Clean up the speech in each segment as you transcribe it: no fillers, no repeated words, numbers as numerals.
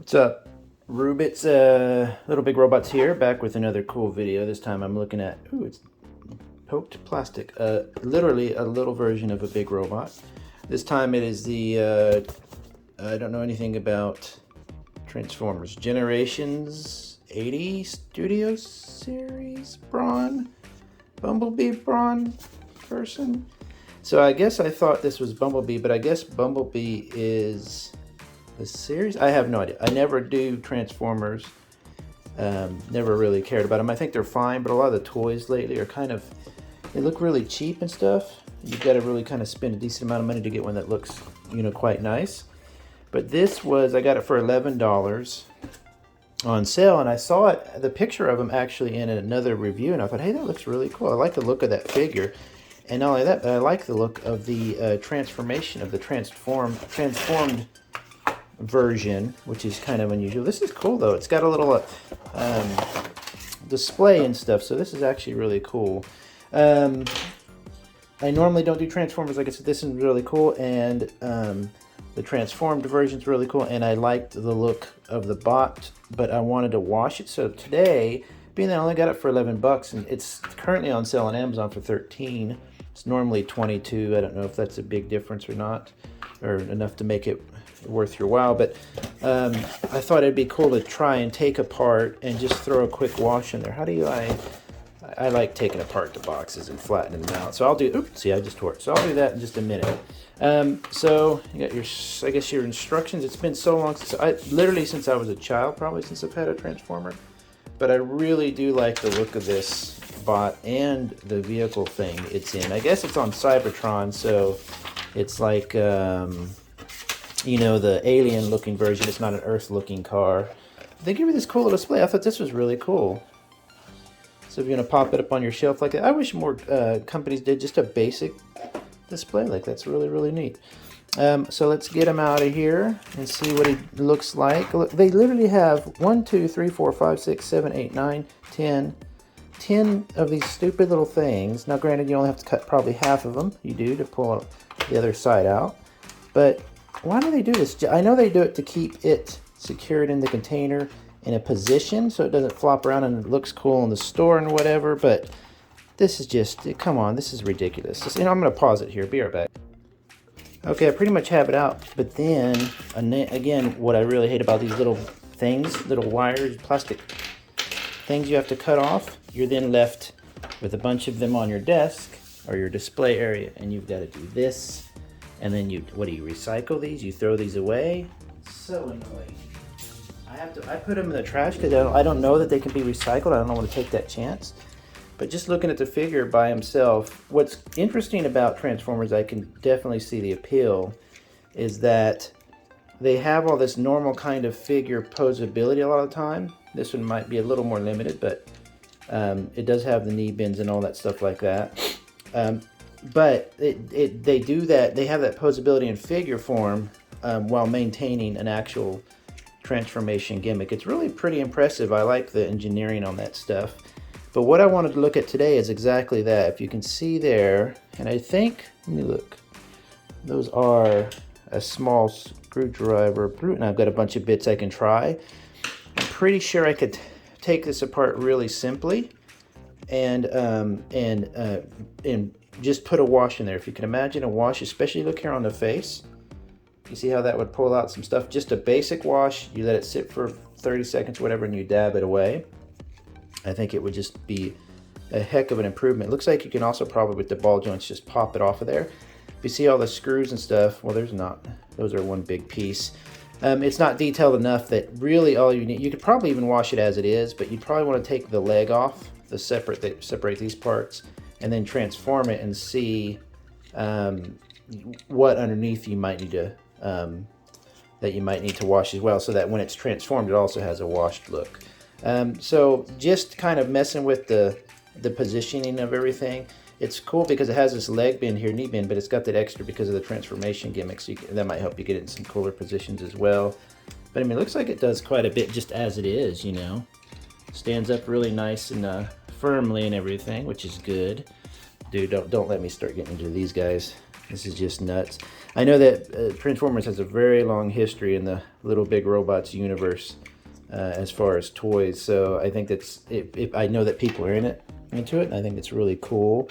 What's up, Rubits? Little Big Robots here, back with another cool video. This time I'm looking at, ooh, it's poked plastic. Literally a little version of a big robot. This time it is the, I don't know anything about Transformers. Generations 80 Studio Series Brawn? Bumblebee Brawn person? So I guess I thought this was Bumblebee, but I guess Bumblebee is the series? I have no idea. I never do Transformers. Never really cared about them. I think they're fine, but a lot of the toys lately are kind of, they look really cheap and stuff. You've got to really kind of spend a decent amount of money to get one that looks, you know, quite nice. But this was, I got it for $11 on sale, and I saw it, the picture of them actually in another review, and I thought, hey, that looks really cool. I like the look of that figure. And not only that, but I like the look of the transformation of the transformed version, which is kind of unusual. This is cool though. It's got a little display and stuff, so this is actually really cool. I normally don't do Transformers. Like I said, this is really cool, and the transformed version is really cool, and I liked the look of the bot, but I wanted to wash it. So today, being that I only got it for 11 bucks, and it's currently on sale on Amazon for 13. It's normally 22. I don't know if that's a big difference or not, or enough to make it worth your while, but I thought it'd be cool to try and take apart and just throw a quick wash in there. How do you, I like taking apart the boxes and flattening them out. So I'll do, oops, see, I just tore it. So I'll do that in just a minute. So you got your, I guess your instructions. It's been so long since, literally since I was a child, probably since I've had a Transformer. But I really do like the look of this bot and the vehicle thing it's in. I guess it's on Cybertron, so it's like, you know, the alien looking version. It's not an Earth looking car. They give you this cool little display. I thought this was really cool. So if you're gonna pop it up on your shelf like that, I wish more companies did just a basic display like that's really, really neat. So let's get him out of here and see what he looks like. Look, they literally have 1, 2, 3, 4, 5, 6, 7, 8, 9, 10 of these stupid little things. Now granted, you only have to cut probably half of them. You do to pull the other side out. But why do they do this? I know they do it to keep it secured in the container in a position so it doesn't flop around and it looks cool in the store and whatever, but this is just, come on, this is ridiculous. Just, you know, I'm going to pause it here. Be right back. Okay, I pretty much have it out, but then, again, what I really hate about these little things, little wires, plastic things you have to cut off, you're then left with a bunch of them on your desk or your display area, and you've got to do this. And then you, what do you recycle these? You throw these away? So annoying. I put them in the trash because I don't know that they can be recycled. I don't want to take that chance. But just looking at the figure by himself, what's interesting about Transformers, I can definitely see the appeal, is that they have all this normal kind of figure posability a lot of the time. This one might be a little more limited, but it does have the knee bends and all that stuff like that. But they do that, they have that posability in figure form while maintaining an actual transformation gimmick. It's really pretty impressive. I like the engineering on that stuff. But what I wanted to look at today is exactly that. If you can see there, and I think, let me look, those are a small screwdriver, and I've got a bunch of bits I can try. I'm pretty sure I could take this apart really simply and just put a wash in there. If you can imagine a wash, especially look here on the face. You see how that would pull out some stuff? Just a basic wash. You let it sit for 30 seconds, whatever, and you dab it away. I think it would just be a heck of an improvement. It looks like you can also probably, with the ball joints, just pop it off of there. If you see all the screws and stuff, well, there's not. Those are one big piece. It's not detailed enough that really all you need, you could probably even wash it as it is, but you'd probably want to take the leg off, separate these parts, and then transform it and see what underneath you might need to, that you might need to wash as well, so that when it's transformed, it also has a washed look. So just kind of messing with the positioning of everything. It's cool because it has this leg bend here, knee bend, but it's got that extra because of the transformation gimmick, so that might help you get it in some cooler positions as well. But I mean, it looks like it does quite a bit just as it is, you know. Stands up really nice and firmly and everything, which is good. Dude, don't let me start getting into these guys. This is just nuts. I know that Transformers has a very long history in the Little Big Robots universe as far as toys. So I think that's, I know that people are into it, and I think it's really cool.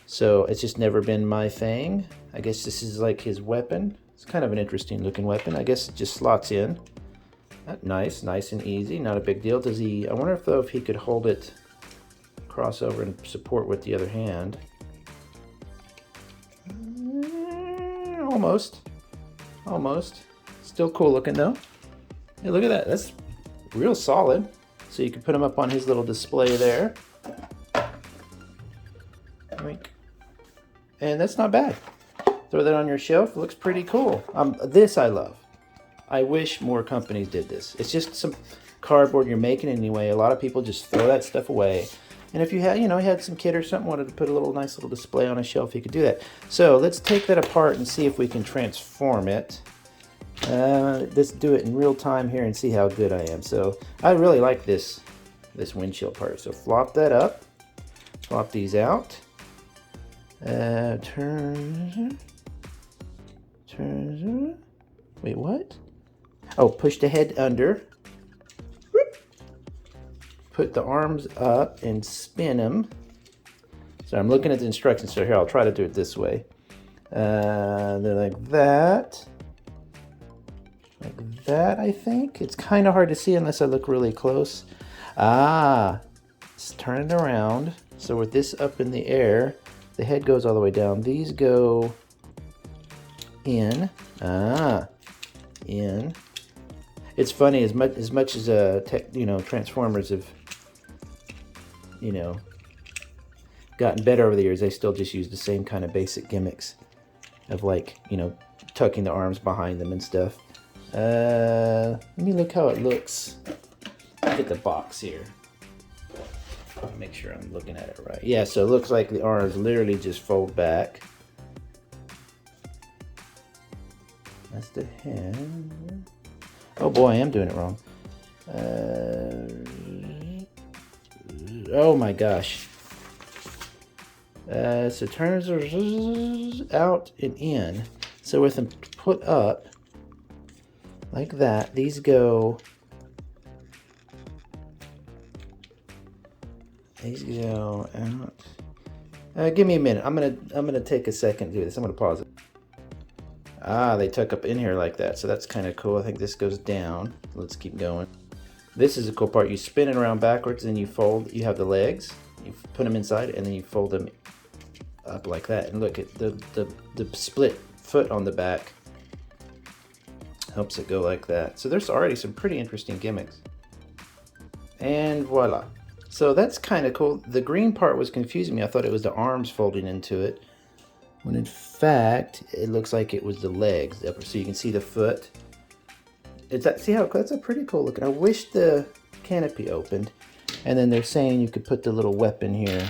So it's just never been my thing. I guess this is like his weapon. It's kind of an interesting looking weapon. I guess it just slots in. Nice and easy, not a big deal. Does he, I wonder if though if he could hold it, cross over and support with the other hand. Almost. Still cool looking though. Hey, look at that, that's real solid. So you can put him up on his little display there. And that's not bad. Throw that on your shelf, looks pretty cool. This I love. I wish more companies did this. It's just some cardboard you're making anyway. A lot of people just throw that stuff away. And if you had, you had some kid or something, wanted to put a little nice little display on a shelf, you could do that. So let's take that apart and see if we can transform it. Let's do it in real time here and see how good I am. So I really like this windshield part. So flop that up, flop these out. Turn. Wait, what? Oh, push the head under. Put the arms up and spin them. So I'm looking at the instructions. So here, I'll try to do it this way. They're like that. Like that, I think. It's kind of hard to see unless I look really close. Let's turn it around. So with this up in the air, the head goes all the way down. These go in. In. It's funny, as much as Transformers have gotten better over the years, they still just use the same kind of basic gimmicks of like tucking the arms behind them and stuff. Let me look how it looks. Get the box here. Make sure I'm looking at it right. Yeah, so it looks like the arms literally just fold back. That's the head. Oh boy, I am doing it wrong. Oh my gosh. So turns out and in. So with them put up like that, these go. These go out. Give me a minute. I'm gonna take a second to do this. I'm gonna pause it. They tuck up in here like that, so that's kind of cool. I think this goes down. Let's keep going. This is a cool part. You spin it around backwards, and you fold. You have the legs. You put them inside, and then you fold them up like that. And look at the split foot on the back. Helps it go like that. So there's already some pretty interesting gimmicks. And voila. So that's kind of cool. The green part was confusing me. I thought it was the arms folding into it, when in fact it looks like it was the legs. So you can see the foot. See how that's a pretty cool looking. I wish the canopy opened. And then they're saying you could put the little weapon here.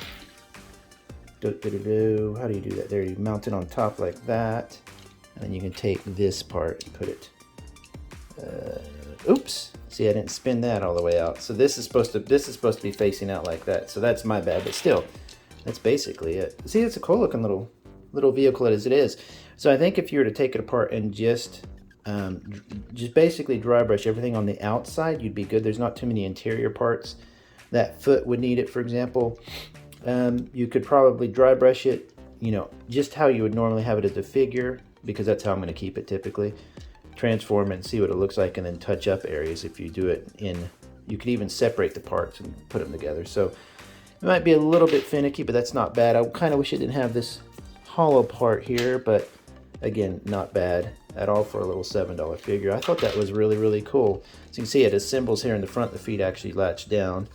How do you do that? There, you mount it on top like that, and then you can take this part and put it. Oops. See, I didn't spin that all the way out. So this is supposed to be facing out like that. So that's my bad, but still, that's basically it. See, it's a cool looking little vehicle as it is. So I think if you were to take it apart and just basically dry brush everything on the outside, you'd be good. There's not too many interior parts. That foot would need it, for example. You could probably dry brush it, just how you would normally have it as a figure, because that's how I'm going to keep it typically. Transform it and see what it looks like, and then touch up areas if you do it in. You could even separate the parts and put them together. So it might be a little bit finicky, but that's not bad. I kind of wish it didn't have this hollow part here, but again, not bad at all for a little $7 figure. I thought that was really, really cool. So you can see it has symbols here in the front. The feet actually latch down,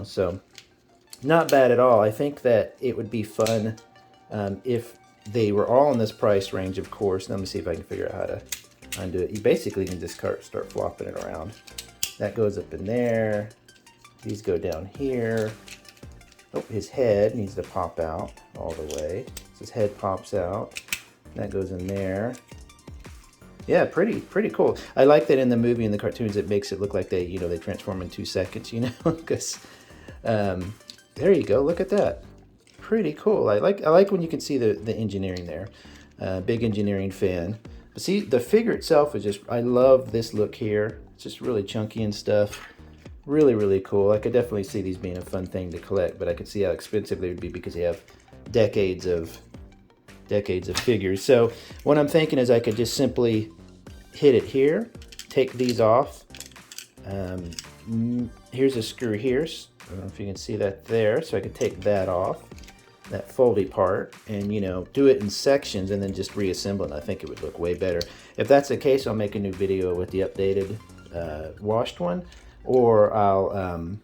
so not bad at all. I think that it would be fun if they were all in this price range, of course. Let me see if I can figure out how to undo it. You basically can just start flopping it around. That goes up in there. These go down here. Oh, his head needs to pop out all the way. So his head pops out. That goes in there. Yeah, pretty cool. I like that in the movie and the cartoons, it makes it look like they transform in 2 seconds, because there you go. Look at that. Pretty cool. I like when you can see the engineering there. Big engineering fan. But see, the figure itself is just, I love this look here. It's just really chunky and stuff. Really, really cool. I could definitely see these being a fun thing to collect, but I could see how expensive they would be because you have decades of figures. So what I'm thinking is I could just simply hit it here, take these off. Here's a screw here. I don't know if you can see that there. So I could take that off, that foldy part, and do it in sections and then just reassemble it. I think it would look way better. If that's the case, I'll make a new video with the updated washed one, or I'll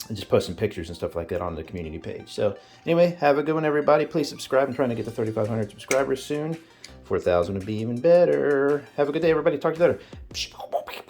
just post some pictures and stuff like that on the community page. So anyway, have a good one, everybody. Please subscribe. I'm trying to get to 3,500 subscribers soon. 4,000 would be even better. Have a good day, everybody. Talk to you later.